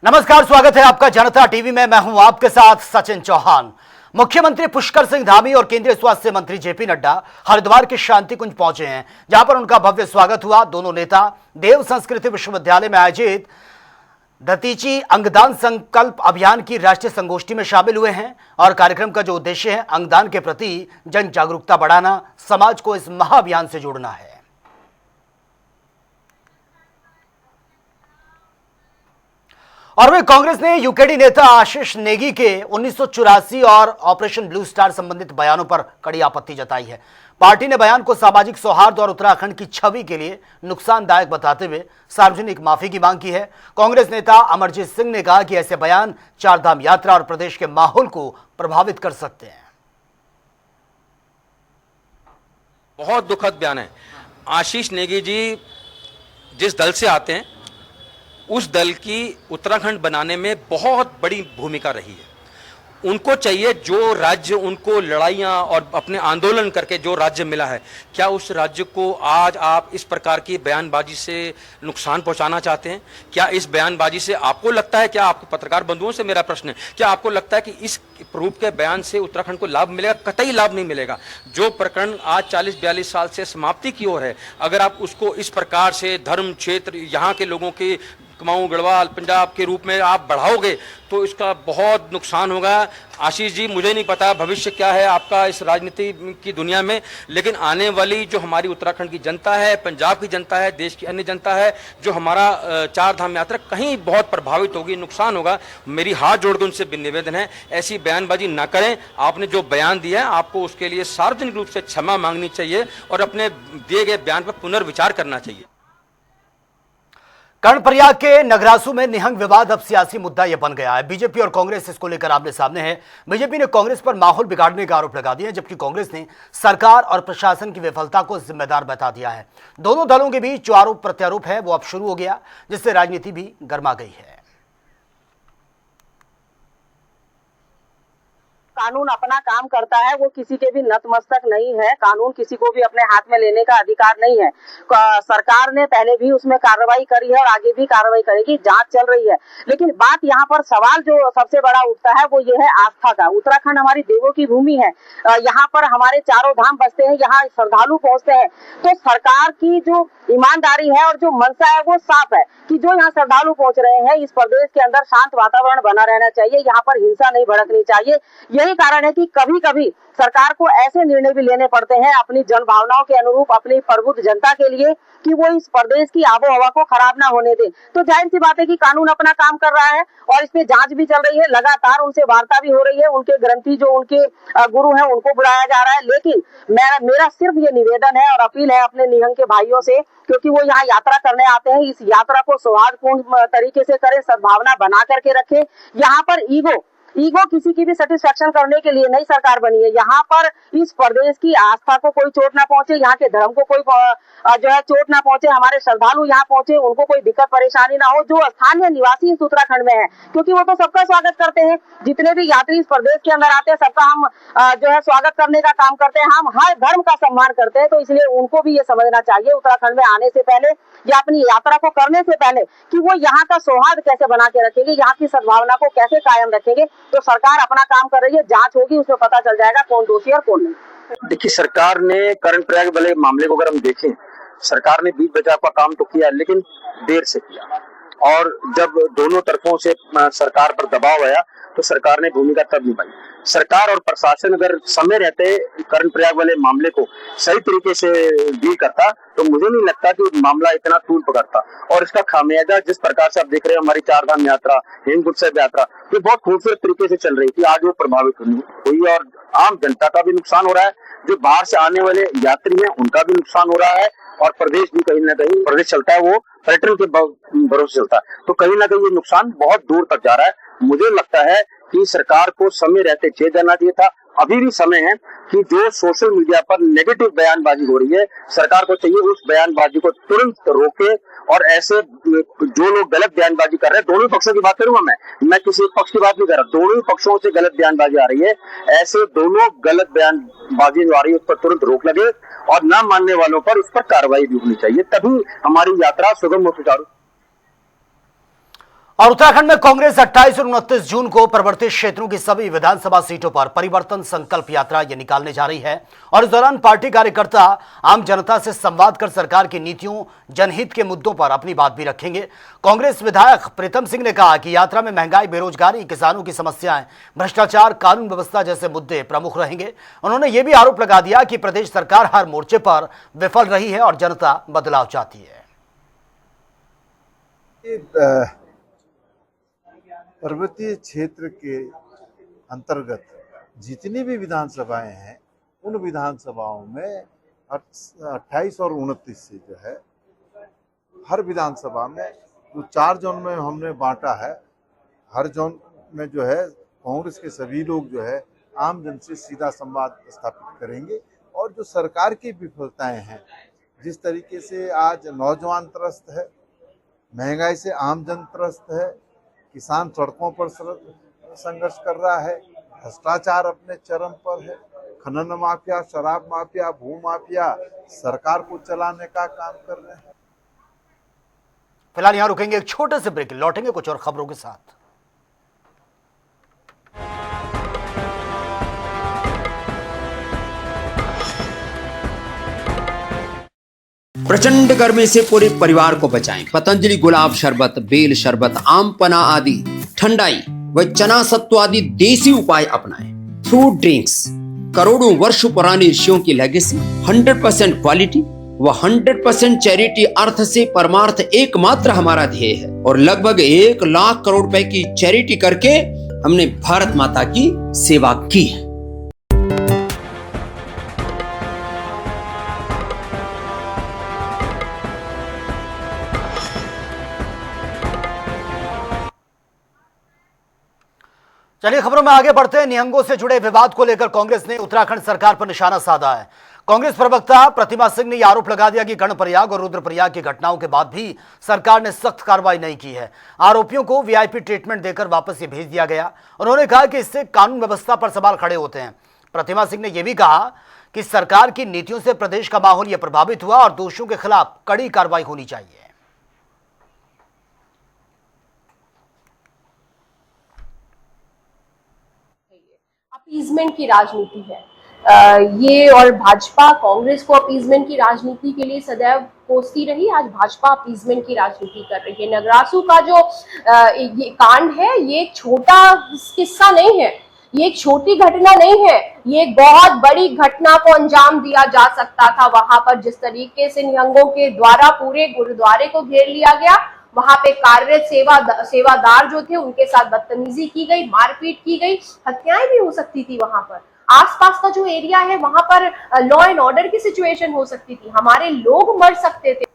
नमस्कार, स्वागत है आपका जनता टीवी में। मैं हूं आपके साथ सचिन चौहान। मुख्यमंत्री पुष्कर सिंह धामी और केंद्रीय स्वास्थ्य मंत्री जेपी नड्डा हरिद्वार के शांति कुंज पहुंचे हैं, जहां पर उनका भव्य स्वागत हुआ। दोनों नेता देव संस्कृति विश्वविद्यालय में आयोजित दतीची अंगदान संकल्प अभियान की राष्ट्रीय संगोष्ठी में शामिल हुए हैं और कार्यक्रम का जो उद्देश्य है अंगदान के प्रति जन जागरूकता बढ़ाना, समाज को इस महाअभियान से जोड़ना है। और वे कांग्रेस ने यूकेडी नेता आशीष नेगी के 1984 और ऑपरेशन ब्लू स्टार संबंधित बयानों पर कड़ी आपत्ति जताई है। पार्टी ने बयान को सामाजिक सौहार्द और उत्तराखंड की छवि के लिए नुकसानदायक बताते हुए सार्वजनिक माफी की मांग की है। कांग्रेस नेता अमरजीत सिंह ने कहा कि ऐसे बयान चारधाम यात्रा और प्रदेश के माहौल को प्रभावित कर सकते हैं। बहुत दुखद बयान है। आशीष नेगी जी जिस दल से आते हैं उस दल की उत्तराखंड बनाने में बहुत बड़ी भूमिका रही है। उनको चाहिए जो राज्य उनको लड़ाइयाँ और अपने आंदोलन करके जो राज्य मिला है, क्या उस राज्य को आज आप इस प्रकार की बयानबाजी से नुकसान पहुंचाना चाहते हैं? क्या इस बयानबाजी से आपको लगता है, क्या आपको पत्रकार बंधुओं से मेरा प्रश्न है, क्या आपको लगता है कि इस प्रूफ के बयान से उत्तराखंड को लाभ मिलेगा? कतई लाभ नहीं मिलेगा। जो प्रकरण आज 40-42 साल से समाप्ति की ओर है, अगर आप उसको इस प्रकार से धर्म क्षेत्र यहाँ के लोगों के कुमाऊं गढ़वाल पंजाब के रूप में आप बढ़ाओगे तो इसका बहुत नुकसान होगा। आशीष जी, मुझे नहीं पता भविष्य क्या है आपका इस राजनीति की दुनिया में, लेकिन आने वाली जो हमारी उत्तराखंड की जनता है, पंजाब की जनता है, देश की अन्य जनता है, जो हमारा चार धाम यात्रा कहीं बहुत प्रभावित होगी, नुकसान होगा। मेरी हाथ जोड़ के उनसे निवेदन है, ऐसी बयानबाजी ना करें। आपने जो बयान दिया है आपको उसके लिए सार्वजनिक रूप से क्षमा मांगनी चाहिए और अपने दिए गए बयान पर पुनर्विचार करना चाहिए। कर्णप्रयाग के नगरासू में निहंग विवाद अब सियासी मुद्दा यह बन गया है। बीजेपी और कांग्रेस इसको लेकर आमने सामने है। बीजेपी ने कांग्रेस पर माहौल बिगाड़ने का आरोप लगा दिया, जबकि कांग्रेस ने सरकार और प्रशासन की विफलता को जिम्मेदार बता दिया है। दोनों दलों के बीच जो आरोप प्रत्यारोप है वो अब शुरू हो गया, जिससे राजनीति भी गर्मा गई है। कानून अपना काम करता है, वो किसी के भी नतमस्तक नहीं है। कानून किसी को भी अपने हाथ में लेने का अधिकार नहीं है। सरकार ने पहले भी उसमें कार्रवाई करी है और आगे भी कार्रवाई करेगी, जांच चल रही है। लेकिन बात यहाँ पर सवाल जो सबसे बड़ा उठता है वो ये है आस्था का। उत्तराखंड हमारी देवों की भूमि है, यहाँ पर हमारे चारों धाम बसते हैं, यहाँ श्रद्धालु पहुंचते हैं। तो सरकार की जो ईमानदारी है और जो मनसा है वो साफ है कि जो यहाँ श्रद्धालु पहुंच रहे हैं, इस प्रदेश के अंदर शांत वातावरण बना रहना चाहिए, यहाँ पर हिंसा नहीं भड़कनी चाहिए। यही कारण है कि कभी कभी सरकार को ऐसे निर्णय भी लेने पड़ते हैं अपनी जन भावनाओं के अनुरूप, अपनी प्रबुद्ध जनता के लिए, कि वो इस प्रदेश की आबो हवा को खराब ना होने दे। तो जाहिर सी बात है कि कानून अपना काम कर रहा है और इसमें जांच भी चल रही है, लगातार उनसे वार्ता भी हो रही है, उनके ग्रंथी जो उनके गुरु हैं उनको बुलाया जा रहा है। लेकिन मेरा सिर्फ ये निवेदन है और अपील है अपने निहंग के भाइयों से, क्योंकि वो यहाँ यात्रा करने आते हैं, इस यात्रा को सौहार्दपूर्ण तरीके से करें, सद्भावना बना करके रखें। यहाँ पर ईगो किसी की भी सेटिस्फेक्शन करने के लिए नहीं सरकार बनी है। यहाँ पर इस प्रदेश की आस्था को कोई चोट ना पहुंचे, यहाँ के धर्म को कोई जो है चोट ना पहुंचे, हमारे श्रद्धालु यहाँ पहुंचे उनको कोई दिक्कत परेशानी ना हो, जो स्थानीय निवासी इस उत्तराखंड में है, क्योंकि वो तो सबका स्वागत करते हैं। जितने भी यात्री इस प्रदेश के अंदर आते हैं सबका हम जो है स्वागत करने का काम करते हैं। हम हर धर्म का सम्मान करते हैं, तो इसलिए उनको भी ये समझना चाहिए उत्तराखंड में आने से पहले या अपनी यात्रा को करने से पहले कि वो यहाँ का सौहार्द कैसे बना के रखेंगे, यहाँ की सद्भावना को कैसे कायम रखेंगे। तो सरकार अपना काम कर रही है, जांच होगी, उसमें पता चल जाएगा कौन दोषी और कौन नहीं। देखिए, सरकार ने कर्णप्रयाग वाले मामले को अगर हम देखें, सरकार ने बीच बचाव का काम तो किया लेकिन देर से किया, और जब दोनों तरफों से सरकार पर दबाव आया तो सरकार ने भूमिका तब निभाई। सरकार और प्रशासन अगर समय रहते कर्णप्रयाग वाले मामले को सही तरीके से डील करता तो मुझे नहीं लगता कि मामला इतना तूल पकड़ता। और इसका खामियाजा जिस प्रकार से आप देख रहे हैं, हमारी चार धाम यात्रा, हेमकुंड साहिब यात्रा, ये बहुत खूबसूरत तरीके से चल रही थी, आज वो प्रभावित हुई और आम जनता का भी नुकसान हो रहा है, जो बाहर से आने वाले यात्री हैं उनका भी नुकसान हो रहा है, और प्रदेश भी कहीं ना कहीं, प्रदेश चलता है वो पर्यटन के भरोसे चलता है, तो कहीं ना कहीं ये नुकसान बहुत दूर तक जा रहा है। मुझे लगता है कि सरकार को समय रहते चेत देना चाहिए था। अभी भी समय है कि जो सोशल मीडिया पर नेगेटिव बयानबाजी हो रही है, सरकार को चाहिए उस बयानबाजी को तुरंत रोके, और ऐसे जो लोग गलत बयानबाजी कर रहे हैं, दोनों पक्षों की बात करूंगा मैं किसी एक पक्ष की बात नहीं कर रहा, दोनों पक्षों से गलत बयानबाजी आ रही है, ऐसे दोनों गलत बयानबाजी जो आ रही है उस पर तुरंत रोक लगे और न मानने वालों पर उस पर कार्रवाई भी होनी चाहिए, तभी हमारी यात्रा सुगम और सुचारू। और उत्तराखंड में कांग्रेस 28 और 29 जून को प्रवर्तित क्षेत्रों की सभी विधानसभा सीटों पर परिवर्तन संकल्प यात्रा ये निकालने जा रही है और इस दौरान पार्टी कार्यकर्ता आम जनता से संवाद कर सरकार की नीतियों, जनहित के मुद्दों पर अपनी बात भी रखेंगे। कांग्रेस विधायक प्रीतम सिंह ने कहा कि यात्रा में महंगाई, बेरोजगारी, किसानों की समस्याएं, भ्रष्टाचार, कानून व्यवस्था जैसे मुद्दे प्रमुख रहेंगे। उन्होंने ये भी आरोप लगा दिया कि प्रदेश सरकार हर मोर्चे पर विफल रही है और जनता बदलाव चाहती है। पर्वतीय क्षेत्र के अंतर्गत जितनी भी विधानसभाएं हैं, उन विधानसभाओं में 28 और 29 से जो है हर विधानसभा में जो 4 जोन में हमने बांटा है, हर जोन में जो है कांग्रेस के सभी लोग जो है आम जन से सीधा संवाद स्थापित करेंगे। और जो सरकार की विफलताएं हैं, जिस तरीके से आज नौजवान त्रस्त है, महंगाई से आम जन त्रस्त है, किसान सड़कों पर संघर्ष कर रहा है, भ्रष्टाचार अपने चरम पर है, खनन माफिया, शराब माफिया, भू माफिया सरकार को चलाने का काम कर रहे हैं। फिलहाल यहां रुकेंगे, एक छोटे से ब्रेक, लौटेंगे कुछ और खबरों के साथ। प्रचंड गर्मी से पूरे परिवार को बचाएं। पतंजलि गुलाब शरबत, बेल शरबत, आम पना आदि ठंडाई व चना सत्व आदि देसी उपाय अपनाएं। फ्रूट ड्रिंक्स करोड़ों वर्ष पुरानी ऋषियों की लेगेसी, 100% क्वालिटी व 100% चैरिटी अर्थ से परमार्थ एकमात्र हमारा ध्येय है और लगभग 1 लाख करोड़ रुपए की चैरिटी करके हमने भारत माता की सेवा की है। चलिए खबरों में आगे बढ़ते हैं। निहंगों से जुड़े विवाद को लेकर कांग्रेस ने उत्तराखंड सरकार पर निशाना साधा है। कांग्रेस प्रवक्ता प्रतिमा सिंह ने यह आरोप लगा दिया कि कर्णप्रयाग और रुद्रप्रयाग की घटनाओं के बाद भी सरकार ने सख्त कार्रवाई नहीं की है। आरोपियों को वीआईपी ट्रीटमेंट देकर वापस ये भेज दिया गया। उन्होंने कहा कि इससे कानून व्यवस्था पर सवाल खड़े होते हैं। प्रतिमा सिंह ने यह भी कहा कि सरकार की नीतियों से प्रदेश का माहौल यह प्रभावित हुआ और दोषियों के खिलाफ कड़ी कार्रवाई होनी चाहिए। अपीजमेंट की राजनीति है ये, और भाजपा कांग्रेस को अपीजमेंट की राजनीति के लिए सदैव कोसती रही। आज भाजपा अपीजमेंट की राजनीति कर रही है। नगरासू का जो ये कांड है, ये एक छोटा किस्सा नहीं है, ये एक छोटी घटना नहीं है, ये एक बहुत बड़ी घटना को अंजाम दिया जा सकता था। वहां पर जिस तरीके से निहंगों के द्वारा पूरे गुरुद्वारे को घेर लिया गया, वहां पे कार्यरत सेवादार जो थे उनके साथ बदतमीजी की गई, मारपीट की गई, हत्याएं भी हो सकती थी। वहां पर आसपास का जो एरिया है वहां पर लॉ एंड ऑर्डर की सिचुएशन हो सकती थी, हमारे लोग मर सकते थे।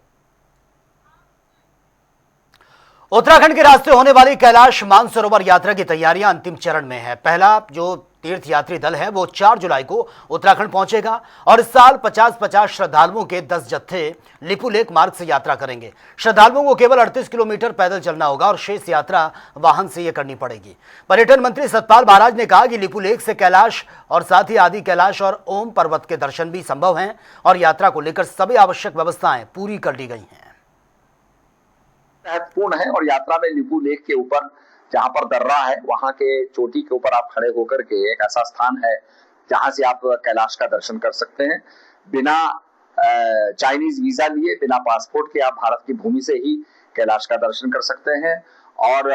उत्तराखंड के रास्ते होने वाली कैलाश मानसरोवर यात्रा की तैयारियां अंतिम चरण में है। पहला जो तीर्थ यात्री दल है वो 4 जुलाई को उत्तराखंड पहुंचेगा और इस साल 50-50 श्रद्धालुओं के 10 जत्थे लिपुलेख मार्ग से यात्रा करेंगे। श्रद्धालुओं को केवल 38 किलोमीटर पैदल चलना होगा और शेष यात्रा वाहन से ये करनी पड़ेगी। पर्यटन मंत्री सतपाल महाराज ने कहा कि लिपुलेख से कैलाश और साथ ही आदि कैलाश और ओम पर्वत के दर्शन भी संभव हैं और यात्रा को लेकर सभी आवश्यक व्यवस्थाएं पूरी कर ली गई हैं। महत्वपूर्ण है और यात्रा में लिपू लेक के ऊपर जहां पर दर्रा है, वहां के चोटी के ऊपर आप खड़े होकर के एक ऐसा स्थान है जहां से आप कैलाश का दर्शन कर सकते हैं। बिना चाइनीज वीजा लिए, बिना पासपोर्ट के आप भारत की भूमि से ही कैलाश का दर्शन कर सकते हैं। और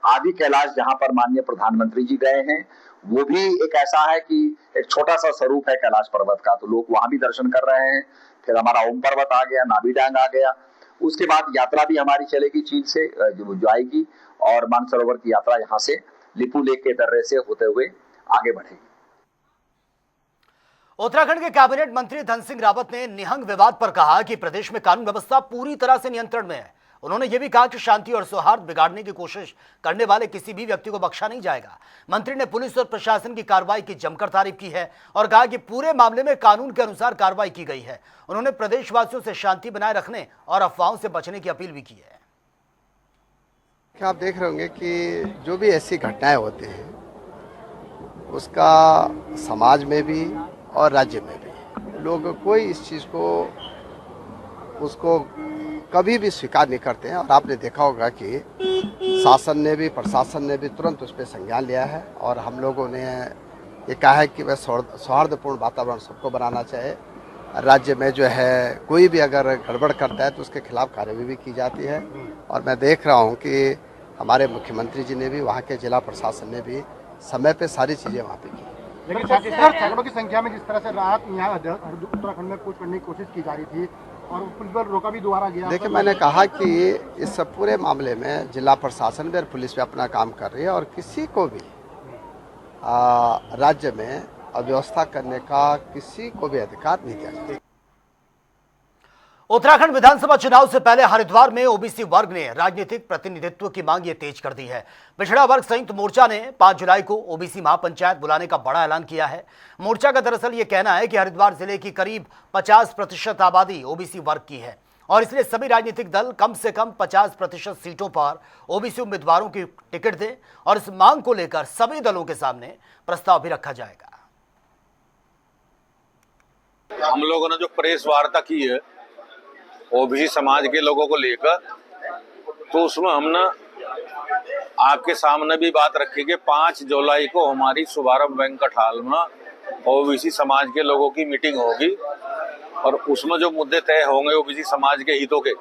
आदि कैलाश जहां पर माननीय प्रधानमंत्री जी गए हैं, वो भी एक ऐसा है कि एक छोटा सा स्वरूप है कैलाश पर्वत का, तो लोग वहां भी दर्शन कर रहे हैं। फिर हमारा ओम पर्वत आ गया, नाभी डांग आ गया। उसके बाद यात्रा भी हमारी चलेगी चीन से जो आएगी और मानसरोवर की यात्रा यहाँ से लिपू लेक के दर्रे से होते हुए आगे बढ़ेगी। उत्तराखंड के कैबिनेट मंत्री धन सिंह रावत ने निहंग विवाद पर कहा कि प्रदेश में कानून व्यवस्था पूरी तरह से नियंत्रण में है। उन्होंने यह भी कहा कि शांति और सौहार्द बिगाड़ने की कोशिश करने वाले किसी भी व्यक्ति को बख्शा नहीं जाएगा। मंत्री ने पुलिस और प्रशासन की कार्रवाई की जमकर तारीफ की है और कहा कि पूरे मामले में कानून के अनुसार कार्रवाई की गई है। उन्होंने प्रदेशवासियों से शांति बनाए रखने और अफवाहों से बचने की अपील भी की है। आप देख रहे होंगे कि जो भी ऐसी घटनाएं होती हैं उसका समाज में भी और राज्य में भी लोग कोई इस चीज़ को उसको कभी भी स्वीकार नहीं करते हैं। और आपने देखा होगा कि शासन ने भी, प्रशासन ने भी तुरंत उस पर संज्ञान लिया है और हम लोगों ने ये कहा है कि वह सौहार्दपूर्ण वातावरण सबको बनाना चाहिए। राज्य में जो है कोई भी अगर गड़बड़ करता है तो उसके खिलाफ कार्रवाई भी की जाती है और मैं देख रहा हूँ कि हमारे मुख्यमंत्री जी ने भी, वहाँ के जिला प्रशासन ने भी समय पे सारी चीज़ें वहाँ पे की। लेकिन सैकड़ों की संख्या में जिस तरह से रात यहाँ उत्तराखंड में कूच करने की कोशिश की जा रही थी और पुलिस बल रोका भी दोबारा गया। देखिए, मैंने कहा कि इस सब पूरे मामले में जिला प्रशासन भी और पुलिस भी अपना काम कर रही है और किसी को भी राज्य में अव्यवस्था करने का किसी को भी अधिकार नहीं दिया जाता। उत्तराखंड विधानसभा चुनाव से पहले हरिद्वार में ओबीसी वर्ग ने राजनीतिक प्रतिनिधित्व की मांग ये तेज कर दी है। पिछड़ा वर्ग संयुक्त मोर्चा ने 5 जुलाई को ओबीसी महापंचायत बुलाने का बड़ा ऐलान किया है। मोर्चा का दरअसल ये कहना है कि हरिद्वार जिले की करीब 50% आबादी ओबीसी वर्ग की है और इसलिए सभी राजनीतिक दल कम से कम 50% सीटों पर ओबीसी उम्मीदवारों की टिकट दें और इस मांग को लेकर सभी दलों के सामने प्रस्ताव भी रखा जाएगा। हम लोगों ने जो प्रेस वार्ता की है ओबीसी समाज के लोगों को लेकर, तो उसमें हमने आपके सामने भी बात रखी कि 5 जुलाई को हमारी शुभारंभ वेंकट हॉल में ओबीसी समाज के लोगों की मीटिंग होगी और उसमें जो मुद्दे तय होंगे ओबीसी समाज के हितों के,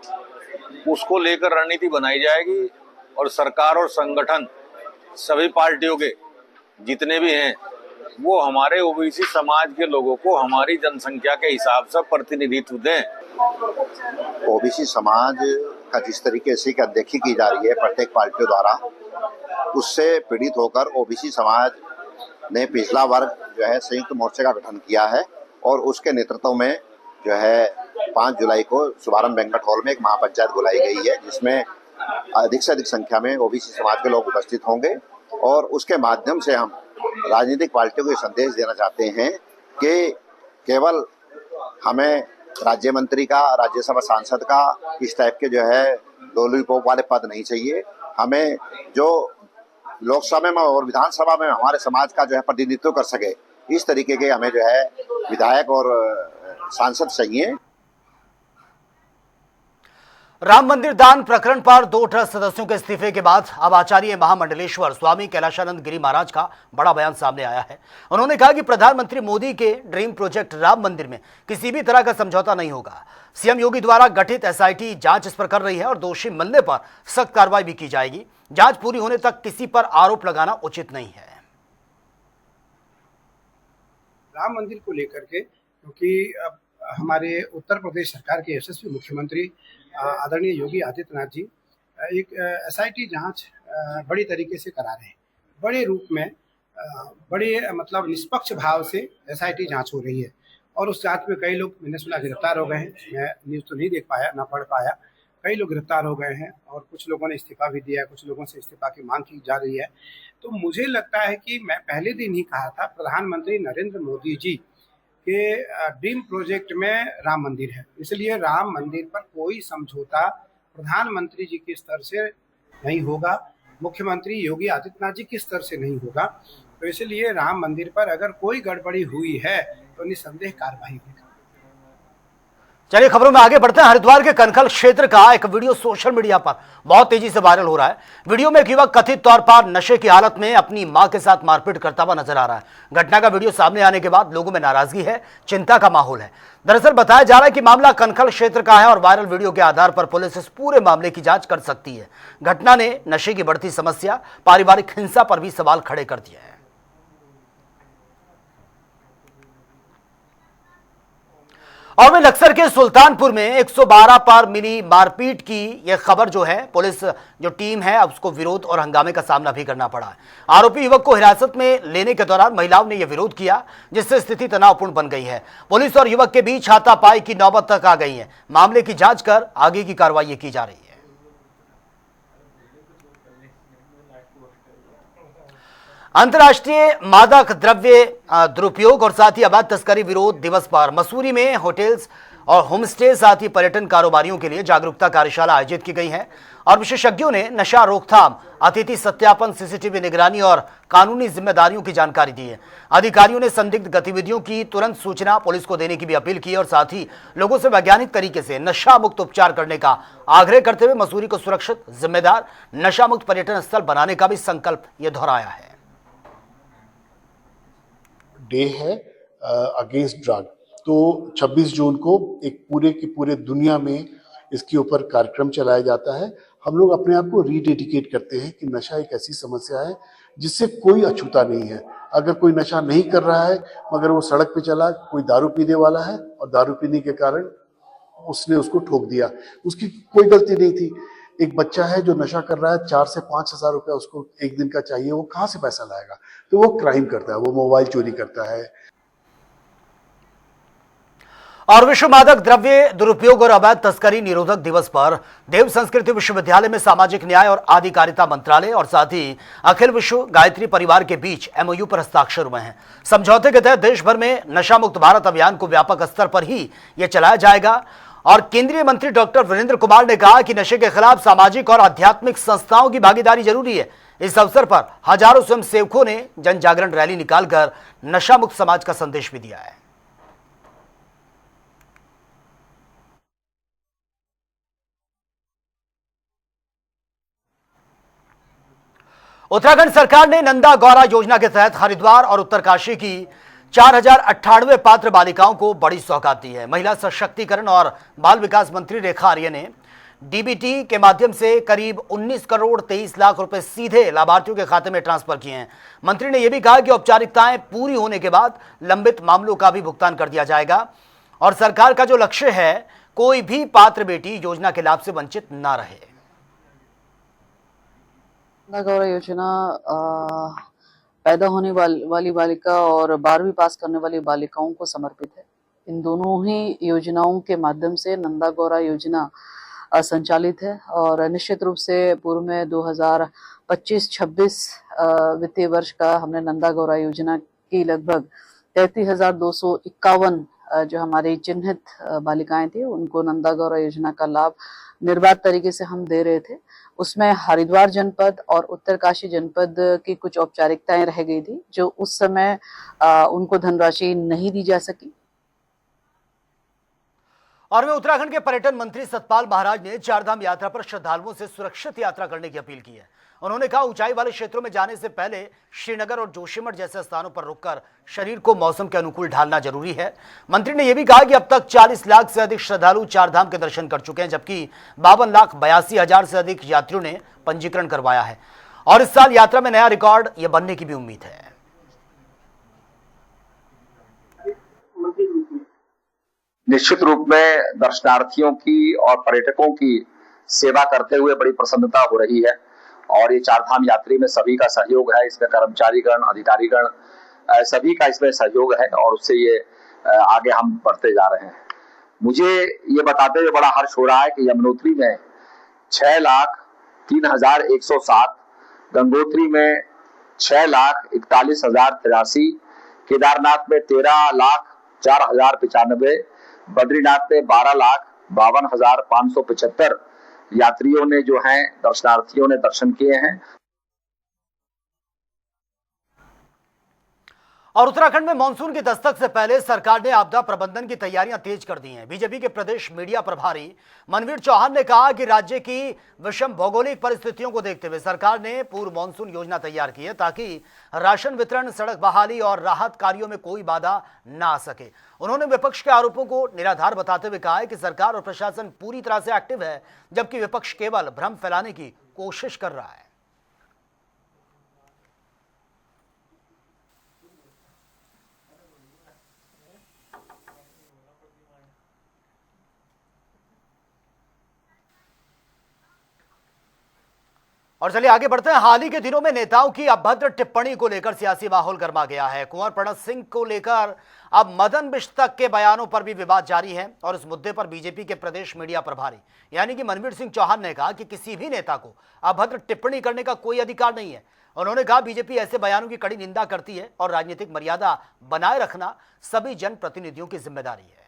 उसको लेकर रणनीति बनाई जाएगी और सरकार और संगठन सभी पार्टियों के जितने भी हैं वो हमारे ओबीसी समाज के लोगों को हमारी जनसंख्या के हिसाब से प्रतिनिधित्व दें। ओबीसी समाज का जिस तरीके से अनदेखी की जा रही है प्रत्येक पार्टियों द्वारा, उससे पीड़ित होकर ओबीसी समाज ने पिछला वर्ग जो है संयुक्त मोर्चे का गठन किया है और उसके नेतृत्व में जो है 5 जुलाई को शुभारंभ वेंकट हॉल में एक महापंचायत बुलाई गई है जिसमें अधिक से अधिक संख्या में ओबीसी समाज के लोग उपस्थित होंगे और उसके माध्यम से हम राजनीतिक पार्टियों को संदेश देना चाहते हैं कि केवल हमें राज्य मंत्री का, राज्यसभा सांसद का इस टाइप के जो है लोलीपॉप वाले पद नहीं चाहिए। हमें जो लोकसभा में और विधानसभा में हमारे समाज का जो है प्रतिनिधित्व कर सके, इस तरीके के हमें जो है विधायक और सांसद चाहिए। राम मंदिर दान प्रकरण पर 2 ट्रस्ट सदस्यों के इस्तीफे के बाद अब आचार्य महामंडलेश्वर स्वामी कैलाशानंद गिरी महाराज का बड़ा बयान सामने आया है। उन्होंने कहा कि प्रधानमंत्री मोदी के ड्रीम प्रोजेक्ट राम मंदिर में किसी भी तरह का समझौता नहीं होगा। सीएम योगी द्वारा गठित एसआईटी जांच इस पर कर रही है और दोषी मिलने पर सख्त कार्रवाई भी की जाएगी। जांच पूरी होने तक किसी पर आरोप लगाना उचित नहीं है। राम मंदिर को लेकर के, क्योंकि अब हमारे उत्तर प्रदेश सरकार के यशस्वी मुख्यमंत्री आदरणीय योगी आदित्यनाथ जी एक एसआईटी जांच बड़ी तरीके से करा रहे हैं। बड़े रूप में बड़े मतलब निष्पक्ष भाव से एसआईटी जांच हो रही है और उस जांच में कई लोग, मैंने सुना, गिरफ्तार हो गए हैं। मैं न्यूज़ तो नहीं देख पाया, ना पढ़ पाया। कई लोग गिरफ्तार हो गए हैं और कुछ लोगों ने इस्तीफा भी दिया है, कुछ लोगों से इस्तीफा की मांग की जा रही है। तो मुझे लगता है कि मैं पहले दिन ही कहा था, प्रधानमंत्री नरेंद्र मोदी जी के ड्रीम प्रोजेक्ट में राम मंदिर है, इसलिए राम मंदिर पर कोई समझौता प्रधानमंत्री जी के स्तर से नहीं होगा, मुख्यमंत्री योगी आदित्यनाथ जी के स्तर से नहीं होगा। तो इसलिए राम मंदिर पर अगर कोई गड़बड़ी हुई है तो निसंदेह कार्रवाई होगी। चलिए खबरों में आगे बढ़ते हैं। हरिद्वार के कनखल क्षेत्र का एक वीडियो सोशल मीडिया पर बहुत तेजी से वायरल हो रहा है। वीडियो में एक युवक कथित तौर पर नशे की हालत में अपनी मां के साथ मारपीट करता हुआ नजर आ रहा है। घटना का वीडियो सामने आने के बाद लोगों में नाराजगी है, चिंता का माहौल है। दरअसल बताया जा रहा है कि मामला कनखल क्षेत्र का है और वायरल वीडियो के आधार पर पुलिस इस पूरे मामले की जांच कर सकती है। घटना ने नशे की बढ़ती समस्या, पारिवारिक हिंसा पर भी सवाल खड़े कर दिए हैं। और वे लक्सर के सुल्तानपुर में 112 पर मिली मारपीट की यह खबर जो है, पुलिस जो टीम है अब उसको विरोध और हंगामे का सामना भी करना पड़ा है। आरोपी युवक को हिरासत में लेने के दौरान महिलाओं ने यह विरोध किया, जिससे स्थिति तनावपूर्ण बन गई है। पुलिस और युवक के बीच हाथापाई की नौबत तक आ गई है। मामले की जांच कर आगे की कार्रवाई की जा रही है। अंतर्राष्ट्रीय मादक द्रव्य दुरुपयोग और साथ ही अवैध तस्करी विरोध दिवस पर मसूरी में होटल्स और होम स्टे साथ ही पर्यटन कारोबारियों के लिए जागरूकता कार्यशाला आयोजित की गई है और विशेषज्ञों ने नशा रोकथाम, अतिथि सत्यापन, सीसीटीवी निगरानी और कानूनी जिम्मेदारियों की जानकारी दी है। अधिकारियों ने संदिग्ध गतिविधियों की तुरंत सूचना पुलिस को देने की भी अपील की और साथ ही लोगों से वैज्ञानिक तरीके से नशा मुक्त उपचार करने का आग्रह करते हुए मसूरी को सुरक्षित, जिम्मेदार, नशा मुक्त पर्यटन स्थल बनाने का भी संकल्प ये दोहराया है। डे है अगेंस्ट ड्रग, तो 26 जून को एक पूरे की पूरे दुनिया में इसके ऊपर कार्यक्रम चलाया जाता है। हम लोग अपने आप को रीडेडिकेट करते हैं कि नशा एक ऐसी समस्या है जिससे कोई अछूता नहीं है। अगर कोई नशा नहीं कर रहा है मगर वो सड़क पे चला, कोई दारू पीने वाला है और दारू पीने के कारण उसने उसको ठोक दिया, उसकी कोई गलती नहीं थी। एक बच्चा है जो नशा कर रहा है, 4 से 5 हजार रुपया उसको एक दिन का चाहिए, वो कहाँ से पैसा लाएगा? तो वो क्राइम करता है, वो मोबाइल चोरी करता है। और विश्व मादक द्रव्य दुरुपयोग और अवैध तस्करी निरोधक दिवस पर देव संस्कृति विश्वविद्यालय में सामाजिक न्याय और आधिकारिता मंत्रालय और साथ ही अखिल विश्व गायत्री परिवार के बीच एमओयू पर हस्ताक्षर हुए हैं। समझौते के तहत देश भर में नशा मुक्त भारत अभियान को व्यापक स्तर पर ही यह चलाया जाएगा और केंद्रीय मंत्री डॉक्टर वीरेंद्र कुमार ने कहा कि नशे के खिलाफ सामाजिक और आध्यात्मिक संस्थाओं की भागीदारी जरूरी है। इस अवसर पर हजारों स्वयं सेवकों ने जन जागरण रैली निकालकर नशा मुक्त समाज का संदेश भी दिया है। उत्तराखंड सरकार ने नंदा गौरा योजना के तहत हरिद्वार और उत्तरकाशी की 4098 पात्र बालिकाओं को बड़ी सौगात दी है। महिला सशक्तिकरण और बाल विकास मंत्री रेखा आर्य ने डीबीटी के माध्यम से करीब 19 करोड़ 23 लाख रुपए सीधे लाभार्थियों के खाते में ट्रांसफर किए हैं। मंत्री ने यह भी कहा कि औपचारिकताएं पूरी होने के बाद लंबित मामलों का भी भुगतान कर दिया जाएगा और सरकार का जो लक्ष्य है, कोई भी पात्र बेटी योजना के लाभ से वंचित ना रहे। गौरव योजना पैदा होने वाली बालिका और 12वीं पास करने वाली बालिकाओं को समर्पित है। इन दोनों ही योजनाओं के माध्यम से नंदा गौरा योजना संचालित है और निश्चित रूप से पूर्व में 2025-26 वित्तीय वर्ष का हमने नंदा गौरा योजना की लगभग 33,251 जो हमारी चिन्हित बालिकाएं थी उनको नंदा गौरा योजना का लाभ निर्बाध तरीके से हम दे रहे थे। उसमें हरिद्वार जनपद और उत्तरकाशी जनपद की कुछ औपचारिकताएं रह गई थी जो उस समय उनको धनराशि नहीं दी जा सकी। और में उत्तराखंड के पर्यटन मंत्री सतपाल महाराज ने चारधाम यात्रा पर श्रद्धालुओं से सुरक्षित यात्रा करने की अपील की है। उन्होंने कहा, ऊंचाई वाले क्षेत्रों में जाने से पहले श्रीनगर और जोशीमठ जैसे स्थानों पर रुककर शरीर को मौसम के अनुकूल ढालना जरूरी है। मंत्री ने यह भी कहा कि अब तक 40 लाख से अधिक श्रद्धालु चारधाम के दर्शन कर चुके हैं, जबकि 52,82,000 से अधिक यात्रियों ने पंजीकरण करवाया है और इस साल यात्रा में नया रिकॉर्ड यह बनने की भी उम्मीद है। निश्चित रूप में दर्शनार्थियों की और पर्यटकों की सेवा करते हुए बड़ी प्रसन्नता हो रही है और ये चारधाम यात्री में सभी का सहयोग है। इसमें कर्मचारीगण, अधिकारीगण सभी का इसमें सहयोग है और उससे ये आगे हम बढ़ते जा रहे हैं। मुझे ये बताते हुए बड़ा हर्ष हो रहा है कि यमुनोत्री में 6,03,107, गंगोत्री में 6,41,083, केदारनाथ में 13,04,095, बद्रीनाथ में 12,52,575 यात्रियों ने जो हैं दर्शनार्थियों ने दर्शन किए हैं। और उत्तराखंड में मानसून की दस्तक से पहले सरकार ने आपदा प्रबंधन की तैयारियां तेज कर दी हैं। बीजेपी के प्रदेश मीडिया प्रभारी मनवीर चौहान ने कहा कि राज्य की विषम भौगोलिक परिस्थितियों को देखते हुए सरकार ने पूर्व मानसून योजना तैयार की है ताकि राशन वितरण, सड़क बहाली और राहत कार्यों में कोई बाधा ना आ सके। उन्होंने विपक्ष के आरोपों को निराधार बताते हुए कहा है कि सरकार और प्रशासन पूरी तरह से एक्टिव है, जबकि विपक्ष केवल भ्रम फैलाने की कोशिश कर रहा है। और चलिए आगे बढ़ते हैं। हाल ही के दिनों में नेताओं की अभद्र टिप्पणी को लेकर सियासी माहौल गर्मा गया है। कुंवर प्रणत सिंह को लेकर अब मदन बिष्ट तक के बयानों पर भी विवाद जारी है और इस मुद्दे पर बीजेपी के प्रदेश मीडिया प्रभारी यानी कि मनवीर सिंह चौहान ने कहा कि किसी भी नेता को अभद्र टिप्पणी करने का कोई अधिकार नहीं है। उन्होंने कहा, बीजेपी ऐसे बयानों की कड़ी निंदा करती है और राजनीतिक मर्यादा बनाए रखना सभी जनप्रतिनिधियों की जिम्मेदारी है।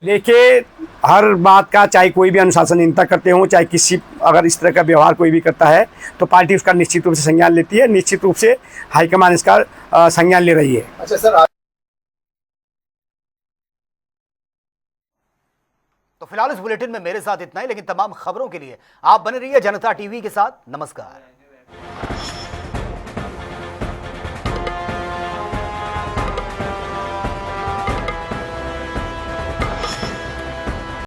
देखिए, हर बात का चाहे कोई भी अनुशासनहीनता करते हो, चाहे किसी अगर इस तरह का व्यवहार कोई भी करता है तो पार्टी उसका निश्चित रूप से संज्ञान लेती है, निश्चित रूप से हाईकमान इसका संज्ञान ले रही है। अच्छा सर, तो फिलहाल इस बुलेटिन में मेरे साथ इतना ही, लेकिन तमाम खबरों के लिए आप बने रहिए जनता टीवी के साथ। नमस्कार।